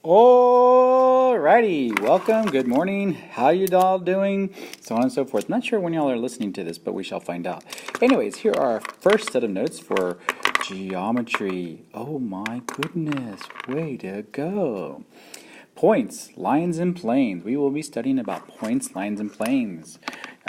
Alrighty, welcome, good morning, how you all doing, so on and so forth. Not sure when y'all are listening to this, but we shall find out. Anyways, here are our first set of notes for geometry. Oh my goodness, way to go. Points, lines, and planes. We will be studying about points, lines, and planes.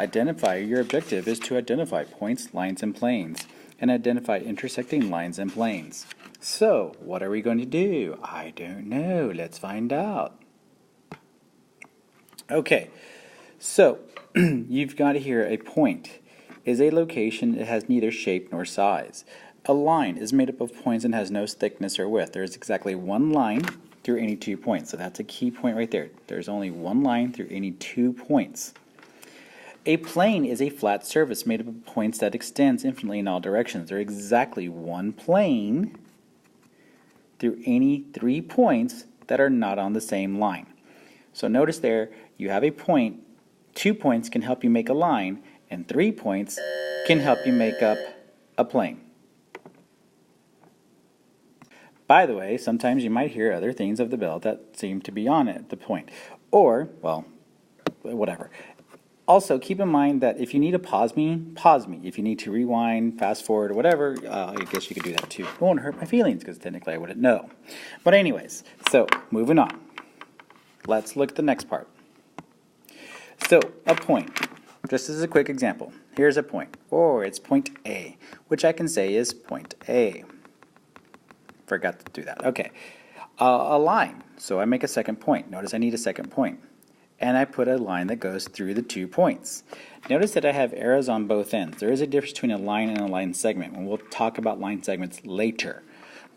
Identify. Your objective is to identify points, lines, and planes, and identify intersecting lines and planes. So, what are we going to do? I don't know. Let's find out. Okay, so you've got here a point is a location that has neither shape nor size. A line is made up of points and has no thickness or width. There is exactly one line through any 2 points. So that's a key point right there. There's only one line through any 2 points. A plane is a flat surface made up of points that extends infinitely in all directions. There is exactly one plane through any 3 points that are not on the same line. So notice there, you have a point, 2 points can help you make a line, and 3 points can help you make up a plane. By the way, sometimes you might hear other things of the bell that seem to be on it, the point. Or, well, whatever. Also, keep in mind that if you need to pause me, pause me. If you need to rewind, fast forward, or whatever, I guess you could do that too. It won't hurt my feelings because technically I wouldn't know. But anyways, so moving on. Let's look at the next part. So, a point. Just as a quick example, here's a point. Or it's point A, which I can say is point A. Forgot to do that. Okay. A line. So I make a second point. Notice I need a second point. And I put a line that goes through the 2 points. Notice that I have arrows on both ends. There is a difference between a line and a line segment, and we'll talk about line segments later.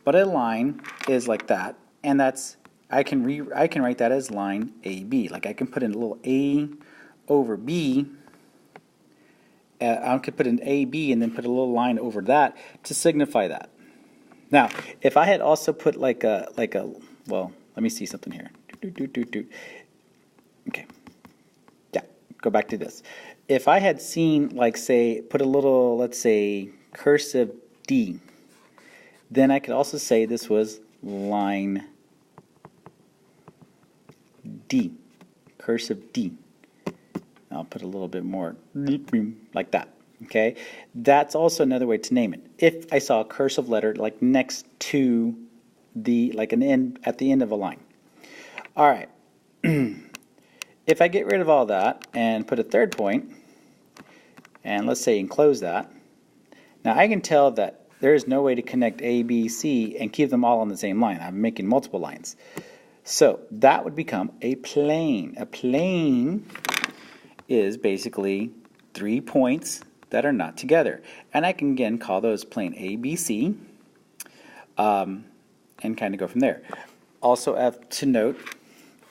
But a line is like that, and that's I can write that as line AB. Like I can put in a little A over B. I could put an AB and then put a little line over that to signify that. Now, if I had also put like a well, let me see something here. Okay, yeah, go back to this. If I had seen, like, say, put a little, let's say, cursive D, then I could also say this was line D, cursive D. I'll put a little bit more like that, okay? That's also another way to name it. If I saw a cursive letter, like, next to the, like, an end, at the end of a line. All right. If I get rid of all that and put a third point, and let's say enclose that, now I can tell that there is no way to connect A, B, C and keep them all on the same line. I'm making multiple lines. So that would become a plane. A plane is basically 3 points that are not together. And I can again call those plane A, B, C, and kind of go from there. Also have to note,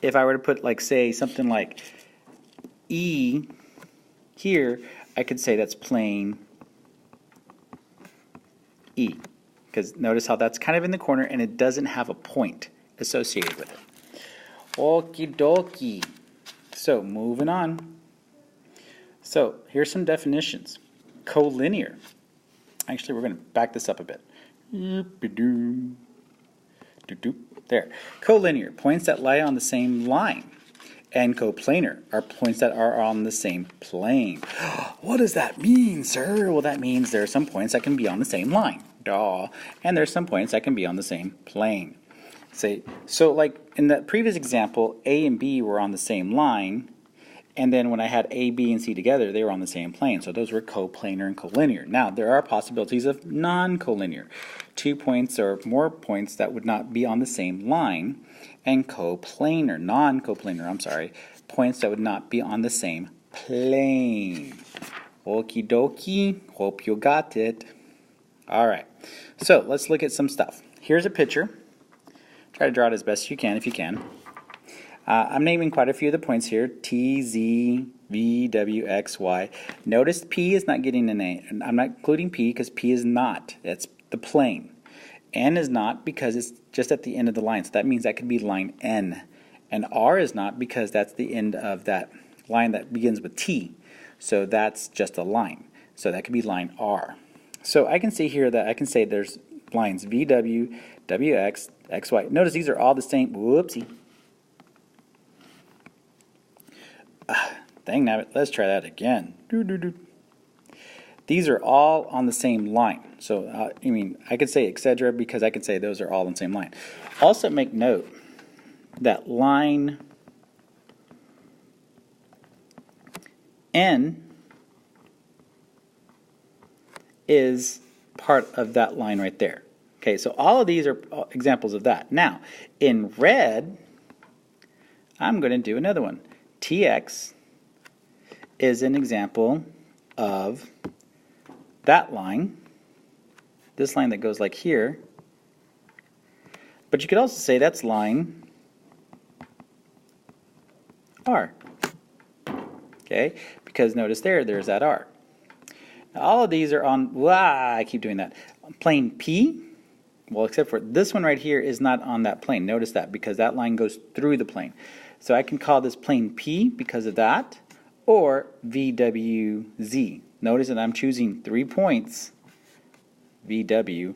if I were to put, like, say, something like E here, I could say that's plane E. Because notice how that's kind of in the corner and it doesn't have a point associated with it. Okie dokie. So, moving on. So, here's some definitions. Collinear. Actually, we're going to back this up a bit. There. Collinear, points that lie on the same line. And coplanar are points that are on the same plane. What does that mean, sir? Well, that means there are some points that can be on the same line. Duh. And there's some points that can be on the same plane. So like in the previous example, A and B were on the same line. And then when I had A, B, and C together, they were on the same plane. So those were coplanar and collinear. Now, there are possibilities of non-collinear. 2 points or more points that would not be on the same line. And coplanar, non-coplanar, points that would not be on the same plane. Okie dokie, hope you got it. All right, so let's look at some stuff. Here's a picture. Try to draw it as best you can if you can. I'm naming quite a few of the points here. T, Z, V, W, X, Y. Notice P is not getting an A. I'm not including P because P is not. That's the plane. N is not because it's just at the end of the line. So that means that could be line N. And R is not because that's the end of that line that begins with T. So that's just a line. So that could be line R. So I can see here that I can say there's lines VW, WX, XY. Notice these are all the same. Whoopsie. Dang nabbit, let's try that again. These are all on the same line. So, I could say etc. because I could say those are all on the same line. Also make note that line N is part of that line right there. Okay, so all of these are examples of that. Now, in red, I'm going to do another one. TX is an example of that line, this line that goes like here. But you could also say that's line R. Okay, because notice there's that R. Now, all of these are on, I keep doing that, plane P. Well, except for this one right here is not on that plane. Notice that because that line goes through the plane. So I can call this plane P because of that, or VWZ. Notice that I'm choosing 3 points, VW.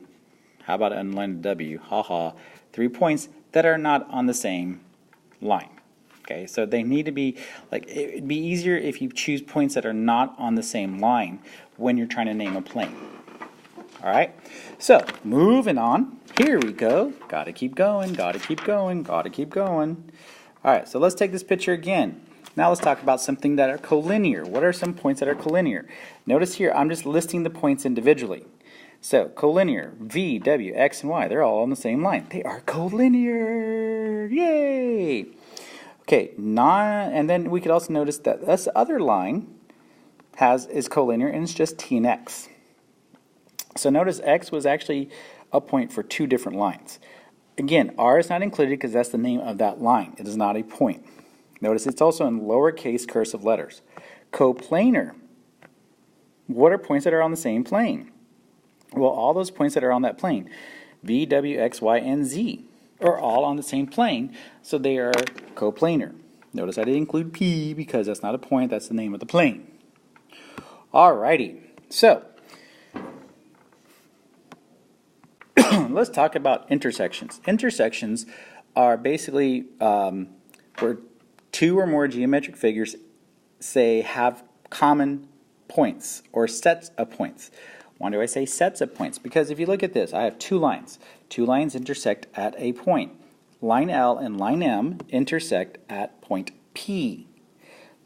How about an unlined W? Haha. 3 points that are not on the same line. Okay, so they need to be, it'd be easier if you choose points that are not on the same line when you're trying to name a plane. Alright, so moving on. Here we go. Gotta keep going, gotta keep going, gotta keep going. Alright, so let's take this picture again. Now let's talk about something that are collinear. What are some points that are collinear? Notice here, I'm just listing the points individually. So, collinear, V, W, X, and Y, they're all on the same line. They are collinear! Yay! Okay, and then we could also notice that this other line is collinear, and it's just T and X. So notice X was actually a point for 2 different lines. Again, R is not included because that's the name of that line. It is not a point. Notice it's also in lowercase cursive letters. Coplanar. What are points that are on the same plane? Well, all those points that are on that plane, V, W, X, Y, and Z, are all on the same plane, so they are coplanar. Notice I didn't include P because that's not a point, that's the name of the plane. Alrighty, so let's talk about intersections. Intersections are basically where 2 or more geometric figures, say, have common points or sets of points. Why do I say sets of points? Because if you look at this, I have 2 lines. 2 lines intersect at a point. Line L and line M intersect at point P.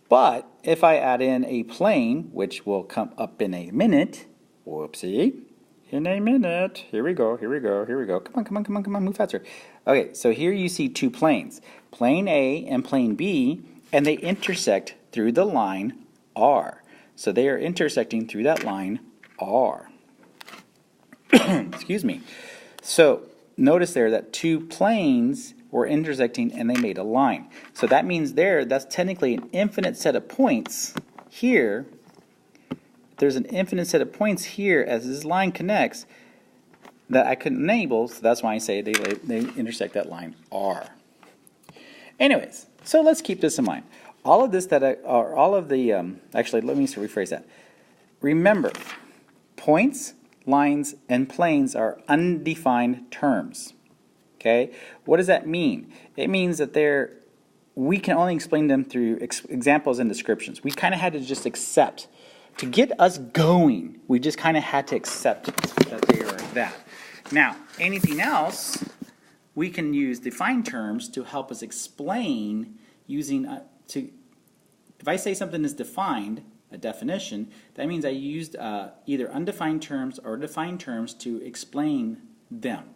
But if I add in a plane, which will come up in a minute, whoopsie, in a minute, here we go, here we go, here we go, come on, come on, come on, come on, move faster. Okay, so here you see 2 planes, plane A and plane B, and they intersect through the line R. So they are intersecting through that line R. Excuse me. So notice there that 2 planes were intersecting and they made a line. So that means that's technically an infinite set of points here. There's an infinite set of points here as this line connects that I couldn't enable, so that's why I say they intersect that line R. Anyways, so let's keep this in mind. All of this actually let me rephrase that. Remember, points, lines, and planes are undefined terms. Okay? What does that mean? It means that we can only explain them through examples and descriptions. We kind of had to just accept. To get us going, we just kind of had to accept that they are that. Now, anything else, we can use defined terms to help us explain using, if I say something is defined, a definition, that means I used either undefined terms or defined terms to explain them.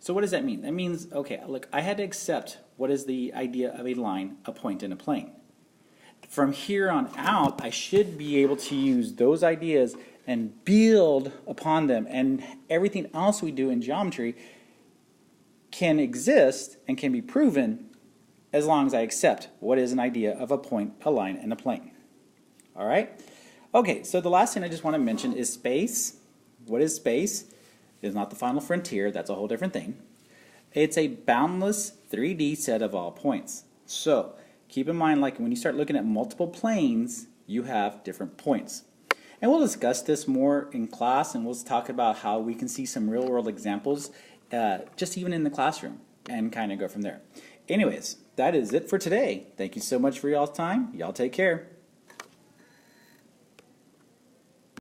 So what does that mean? That means, okay, look, I had to accept what is the idea of a line, a point, and a plane. From here on out, I should be able to use those ideas and build upon them, and everything else we do in geometry can exist and can be proven as long as I accept what is an idea of a point, a line, and a plane. All right? Okay, so the last thing I just want to mention is space. What is space? It is not the final frontier. That's a whole different thing. It's a boundless 3D set of all points. So keep in mind, like when you start looking at multiple planes, you have different points. And we'll discuss this more in class, and we'll talk about how we can see some real-world examples just even in the classroom, and kind of go from there. Anyways, that is it for today. Thank you so much for y'all's time. Y'all take care.